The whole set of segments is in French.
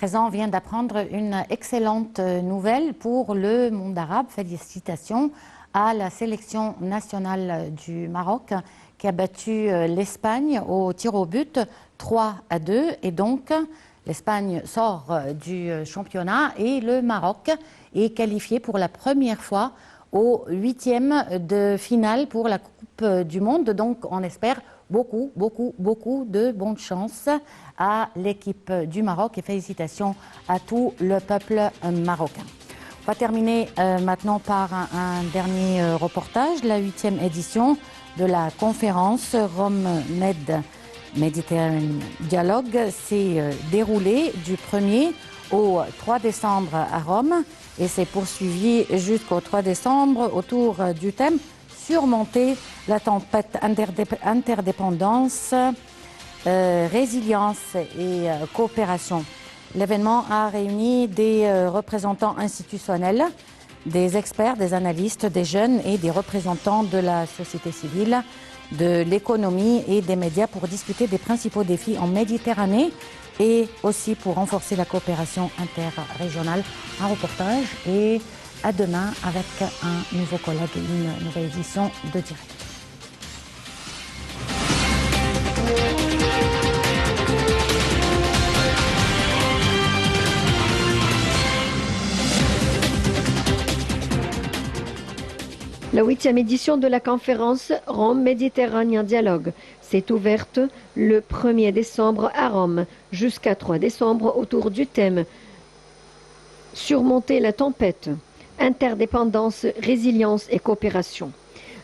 présent, on vient d'apprendre une excellente nouvelle pour le monde arabe. Félicitations à la sélection nationale du Maroc qui a battu l'Espagne au tir au but 3-2. Et donc, l'Espagne sort du championnat et le Maroc est qualifié pour la première fois au 8e de finale pour la Coupe du Monde. Donc, on espère beaucoup de bonne chance à l'équipe du Maroc et félicitations à tout le peuple marocain. On va terminer maintenant par un dernier reportage. La 8e édition de la conférence Rome-Med Méditerranée Dialogue s'est déroulée du 1er au 3 décembre à Rome et s'est poursuivie jusqu'au 3 décembre autour du thème surmonter la tempête interdépendance, résilience et coopération. L'événement a réuni des représentants institutionnels, des experts, des analystes, des jeunes et des représentants de la société civile, de l'économie et des médias pour discuter des principaux défis en Méditerranée et aussi pour renforcer la coopération interrégionale. Un reportage et à demain avec un nouveau collègue et une nouvelle édition de Direct. La 8e édition de la conférence Rome Méditerranée Dialogue s'est ouverte le 1er décembre à Rome jusqu'à 3 décembre autour du thème Surmonter la tempête, interdépendance, résilience et coopération.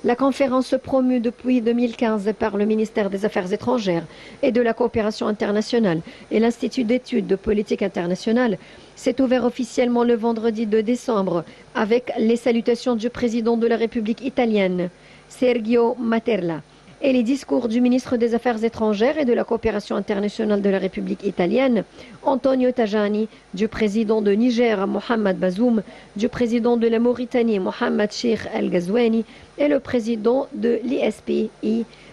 La conférence promue depuis 2015 par le ministère des Affaires étrangères et de la coopération internationale et l'Institut d'études de politique internationale s'est ouvert officiellement le vendredi 2 décembre avec les salutations du président de la République italienne, Sergio Mattarella, et les discours du ministre des Affaires étrangères et de la coopération internationale de la République italienne, Antonio Tajani, du président de Niger, Mohamed Bazoum, du président de la Mauritanie, Mohamed Cheikh El Ghazouani, et le président de l'ISPI,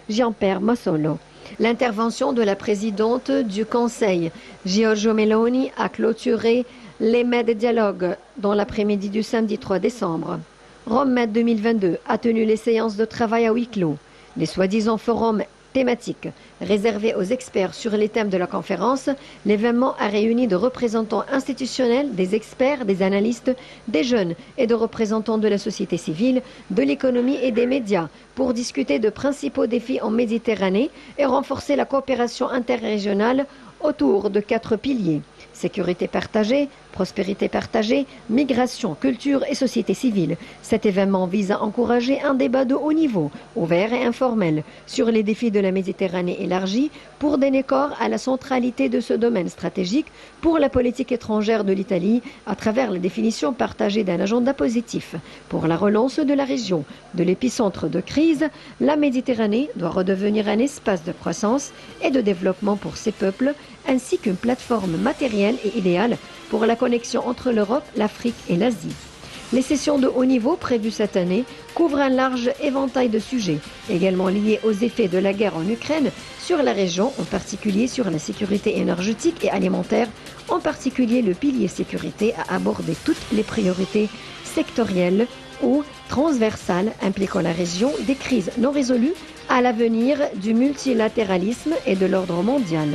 Jean-Pierre Massolo. L'intervention de la présidente du Conseil, Giorgio Meloni, a clôturé les Med Dialogues dans l'après-midi du samedi 3 décembre. Rome Med 2022 a tenu les séances de travail à huis clos. Les soi-disant forums thématiques réservés aux experts sur les thèmes de la conférence, l'événement a réuni de représentants institutionnels, des experts, des analystes, des jeunes et de représentants de la société civile, de l'économie et des médias pour discuter de principaux défis en Méditerranée et renforcer la coopération interrégionale autour de 4 piliers. Sécurité partagée, prospérité partagée, migration, culture et société civile. Cet événement vise à encourager un débat de haut niveau, ouvert et informel, sur les défis de la Méditerranée élargie pour donner corps à la centralité de ce domaine stratégique pour la politique étrangère de l'Italie à travers la définition partagée d'un agenda positif. Pour la relance de la région, de l'épicentre de crise, la Méditerranée doit redevenir un espace de croissance et de développement pour ses peuples, ainsi qu'une plateforme matérielle et idéale pour la connexion entre l'Europe, l'Afrique et l'Asie. Les sessions de haut niveau prévues cette année couvrent un large éventail de sujets, également liés aux effets de la guerre en Ukraine sur la région, en particulier sur la sécurité énergétique et alimentaire, en particulier le pilier sécurité à aborder toutes les priorités sectorielles ou transversales impliquant la région, des crises non résolues à l'avenir du multilatéralisme et de l'ordre mondial.